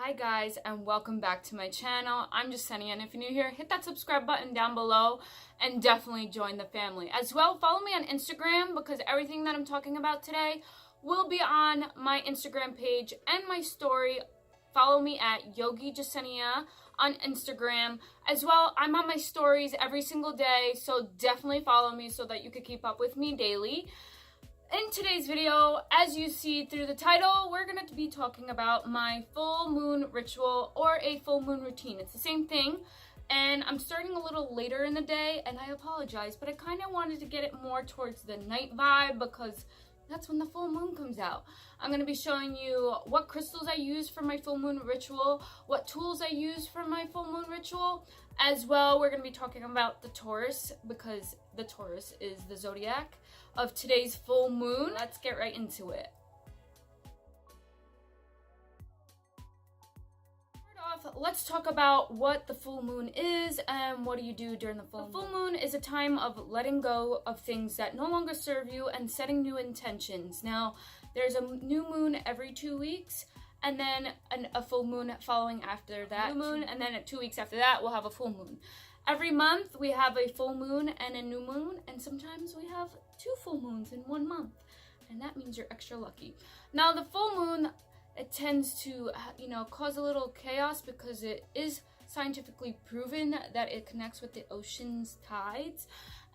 Hi guys, and welcome back to my channel. I'm Jasenia, and if you're new here, hit that subscribe button down below and definitely join the family. As well, follow me on Instagram because everything that I'm talking about today will be on my Instagram page and my story. Follow me at Yogi Jasenia on Instagram. As well, I'm on my stories every single day, so definitely follow me so that you can keep up with me daily. In today's video, as you see through the title, we're going to be talking about my full moon ritual or a full moon routine. It's the same thing, and I'm starting a little later in the day, and I apologize, but I kind of wanted to get it more towards the night vibe because that's when the full moon comes out. I'm going to be showing you what crystals I use for my full moon ritual, what tools I use for my full moon ritual. As well, we're going to be talking about the Taurus because the Taurus is the zodiac of today's full moon. Let's get right into it. Start off, let's talk about what the full moon is and what do you do during the full moon. The full moon is a time of letting go of things that no longer serve you and setting new intentions. Now, there's a new moon every 2 weeks, and then a full moon following after that. New moon, and then 2 weeks after that, we'll have a full moon. Every month, we have a full moon and a new moon, and sometimes we have 2 full moons in 1 month, and that means you're extra lucky. Now, the full moon, it tends to, cause a little chaos because it is scientifically proven that it connects with the ocean's tides,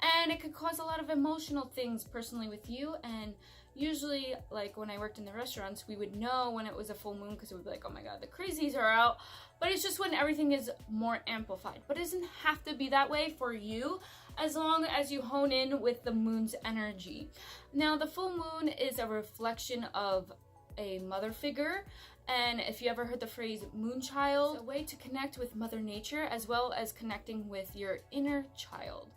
and it could cause a lot of emotional things personally with you. And usually, like when I worked in the restaurants, we would know when it was a full moon because it would be like, oh my god, the crazies are out. But it's just when everything is more amplified. But it doesn't have to be that way for you as long as you hone in with the moon's energy. Now, the full moon is a reflection of a mother figure. And if you ever heard the phrase moonchild, it's a way to connect with Mother Nature as well as connecting with your inner child.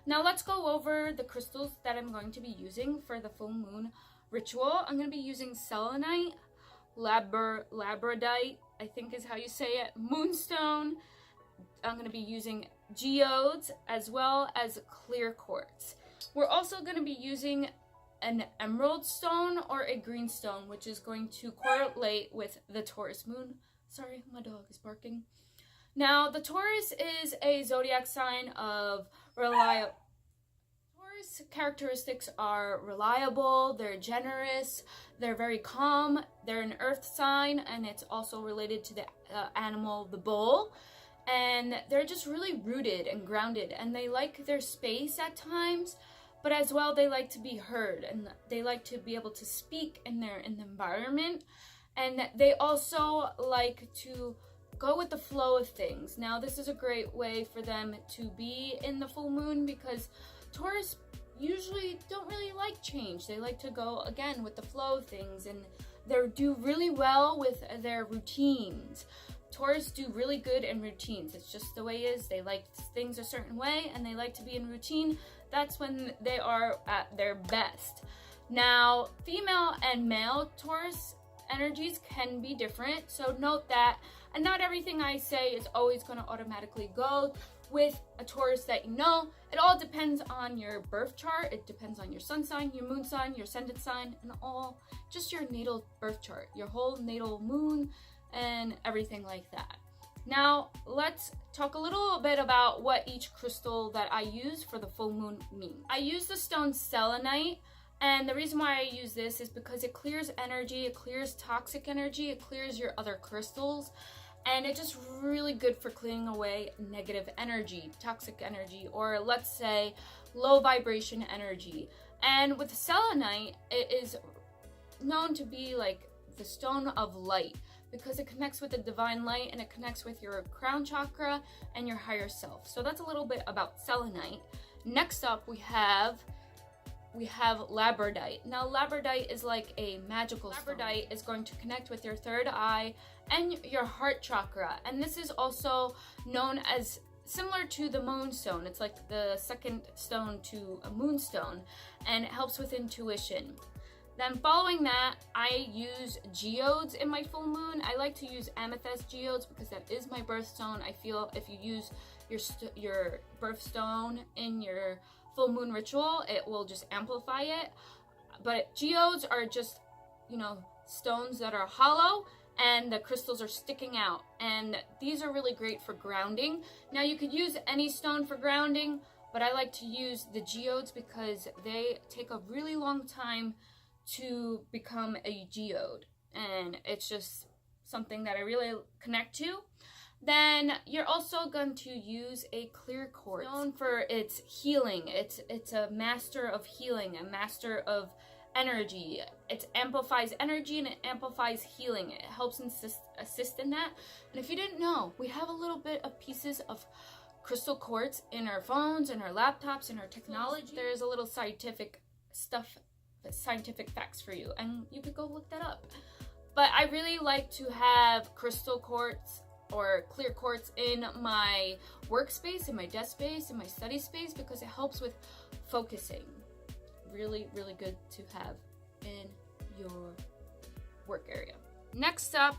Now let's go over the crystals that I'm going to be using for the full moon ritual. I'm going to be using selenite, labradorite, I think is how you say it, moonstone. I'm going to be using geodes as well as clear quartz. We're also going to be using an emerald stone or a green stone, which is going to correlate with the Taurus moon. Sorry, my dog is barking. Now, the Taurus is a zodiac sign of reliable. Taurus characteristics are reliable, they're generous, they're very calm, they're an earth sign, and it's also related to the animal, the bull. And they're just really rooted and grounded, and they like their space at times, but as well they like to be heard, and they like to be able to speak in the environment, and they also like to go with the flow of things. Now, this is a great way for them to be in the full moon because Taurus usually don't really like change. They like to go, again, with the flow of things, and they do really well with their routines. Taurus do really good in routines. It's just the way it is. They like things a certain way, and they like to be in routine. That's when they are at their best. Now, female and male Taurus energies can be different, so note that. And not everything I say is always going to automatically go with a Taurus that you know. It all depends on your birth chart. It depends on your sun sign, your moon sign, your ascendant sign, and all just your natal birth chart, your whole natal moon, and everything like that. Now, let's talk a little bit about what each crystal that I use for the full moon means. I use the stone selenite. And the reason why I use this is because it clears energy, it clears toxic energy, it clears your other crystals, and it's just really good for clearing away negative energy, toxic energy, or let's say low vibration energy. And with selenite, it is known to be like the stone of light because it connects with the divine light and it connects with your crown chakra and your higher self. So that's a little bit about selenite. Next up, we have labradorite. Now, labradorite is like a magical stone. Labradorite is going to connect with your third eye and your heart chakra. And this is also known as similar to the moonstone. It's like the second stone to a moonstone, and it helps with intuition. Then following that, I use geodes in my full moon. I like to use amethyst geodes because that is my birthstone. I feel if you use your birthstone in your full moon ritual, it will just amplify it. But geodes are just stones that are hollow and the crystals are sticking out. And these are really great for grounding. Now you could use any stone for grounding, but I like to use the geodes because they take a really long time to become a geode. And it's just something that I really connect to. Then you're also going to use a clear quartz stone for its healing. It's a master of healing, a master of energy. It amplifies energy and it amplifies healing. It helps assist in that. And if you didn't know, we have a little bit of pieces of crystal quartz in our phones, in our laptops, in our technology. There's a little scientific facts for you, and you could go look that up. But I really like to have crystal quartz or clear quartz in my workspace, in my desk space, in my study space, because it helps with focusing. Really, really good to have in your work area. Next up,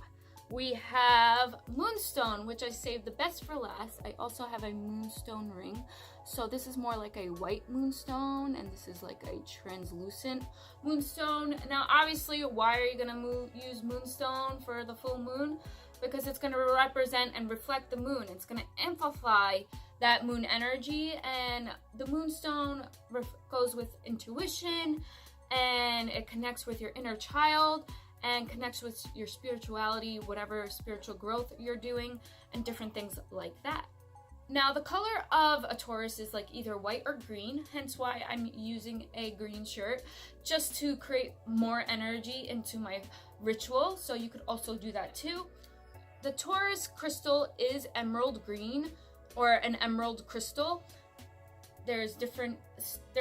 we have moonstone, which I saved the best for last. I also have a moonstone ring. So this is more like a white moonstone, and this is like a translucent moonstone. Now, obviously, why are you gonna use moonstone for the full moon? Because it's gonna represent and reflect the moon. It's gonna amplify that moon energy, and the moonstone goes with intuition, and it connects with your inner child, and connects with your spirituality, whatever spiritual growth you're doing, and different things like that. Now, the color of a Taurus is like either white or green, hence why I'm using a green shirt, just to create more energy into my ritual, so you could also do that too. The Taurus crystal is emerald green, or an emerald crystal. There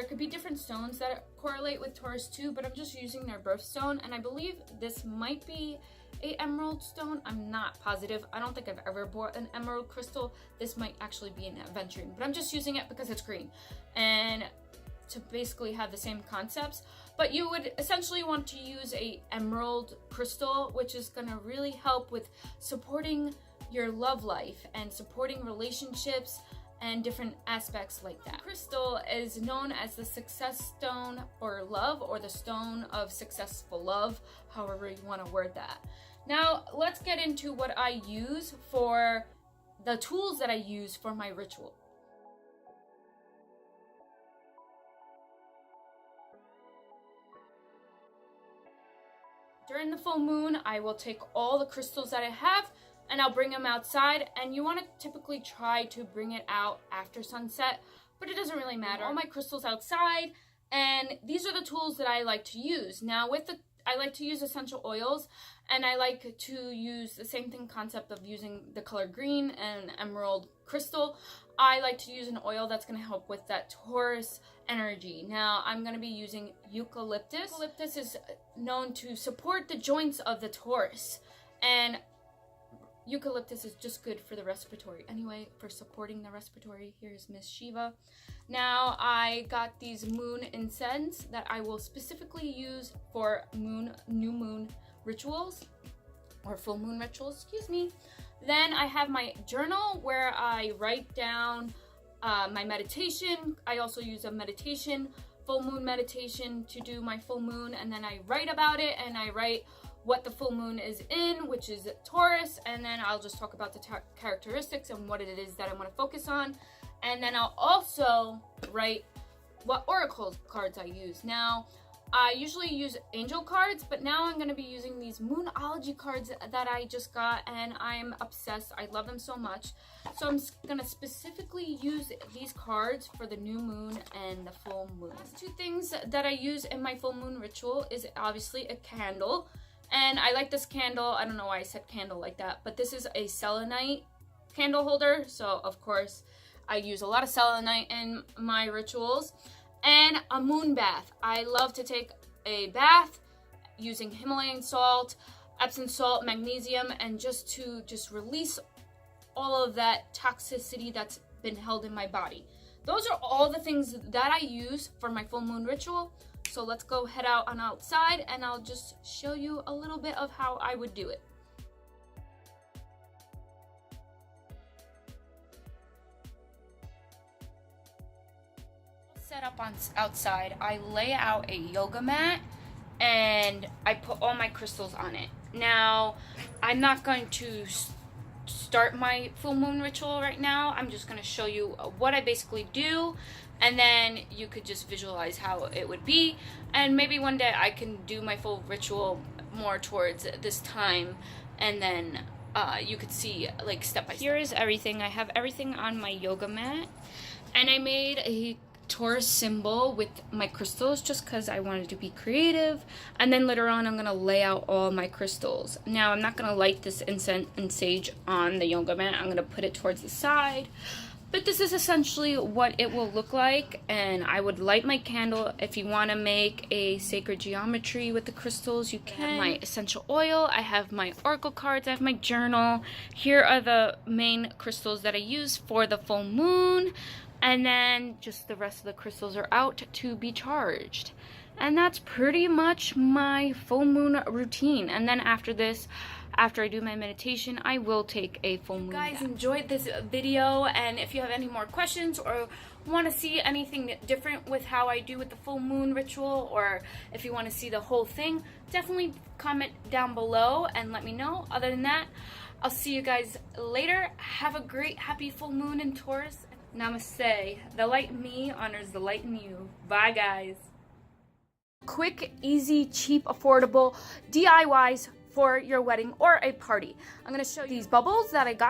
could be different stones that correlate with Taurus too, but I'm just using their birthstone, and I believe this might be a emerald stone. I'm not positive. I don't think I've ever bought an emerald crystal. This might actually be an aventurine, but I'm just using it because it's green and to basically have the same concepts. But you would essentially want to use a emerald crystal, which is going to really help with supporting your love life and supporting relationships and different aspects like that. Crystal is known as the success stone or love, or the stone of successful love, however you want to word that. Now, let's get into what I use for the tools that I use for my ritual. During the full moon, I will take all the crystals that I have and I'll bring them outside, and you want to typically try to bring it out after sunset, but it doesn't really matter. All my crystals outside, and these are the tools that I like to use. Now, I like to use essential oils, and I like to use the same concept of using the color green and emerald crystal. I like to use an oil that's going to help with that Taurus energy. Now, I'm going to be using eucalyptus. Eucalyptus is known to support the joints of the Taurus, and eucalyptus is just good for the respiratory. Anyway, for supporting the respiratory, here's Miss Shiva. Now, I got these moon incense that I will specifically use for new moon rituals, or full moon rituals, excuse me. Then I have my journal where I write down my meditation. I also use a full moon meditation to do my full moon, and then I write about it, and I write what the full moon is in, which is Taurus, and then I'll just talk about the characteristics and what it is that I want to focus on. And then I'll also write what oracle cards I use. Now, I usually use angel cards, but now I'm going to be using these moonology cards that I just got, and I'm obsessed. I love them so much. So I'm going to specifically use these cards for the new moon and the full moon. Last two things that I use in my full moon ritual is obviously a candle. And I like this candle. I don't know why I said candle like that, but this is a selenite candle holder. So, of course, I use a lot of selenite in my rituals. And a moon bath. I love to take a bath using Himalayan salt, Epsom salt, magnesium, and just release all of that toxicity that's been held in my body. Those are all the things that I use for my full moon ritual. So let's go head out on outside, and I'll just show you a little bit of how I would do it. Set up on outside, I lay out a yoga mat, and I put all my crystals on it. Now, I'm not going to start my full moon ritual right now. I'm just going to show you what I basically do, and then you could just visualize how it would be, and maybe one day I can do my full ritual more towards this time, and then you could see like step by step. Here is everything. I have everything on my yoga mat, and I made a Taurus symbol with my crystals just because I wanted to be creative, and then later on I'm going to lay out all my crystals. Now I'm not going to light this incense and sage on the yoga mat. I'm going to put it towards the side, but this is essentially what it will look like. And I would light my candle. If you want to make a sacred geometry with the crystals, you can. I have my essential oil, I have my oracle cards, I have my journal. Here are the main crystals that I use for the full moon. And then just the rest of the crystals are out to be charged. And that's pretty much my full moon routine. And then after this, after I do my meditation, I will take a full moon nap. If you guys enjoyed this video, and if you have any more questions or want to see anything different with how I do with the full moon ritual, or if you want to see the whole thing, definitely comment down below and let me know. Other than that, I'll see you guys later. Have a great, happy full moon in Taurus. Namaste. The light in me honors the light in you. Bye, guys. Quick, easy, cheap, affordable DIYs for your wedding or a party. I'm going to show you these bubbles that I got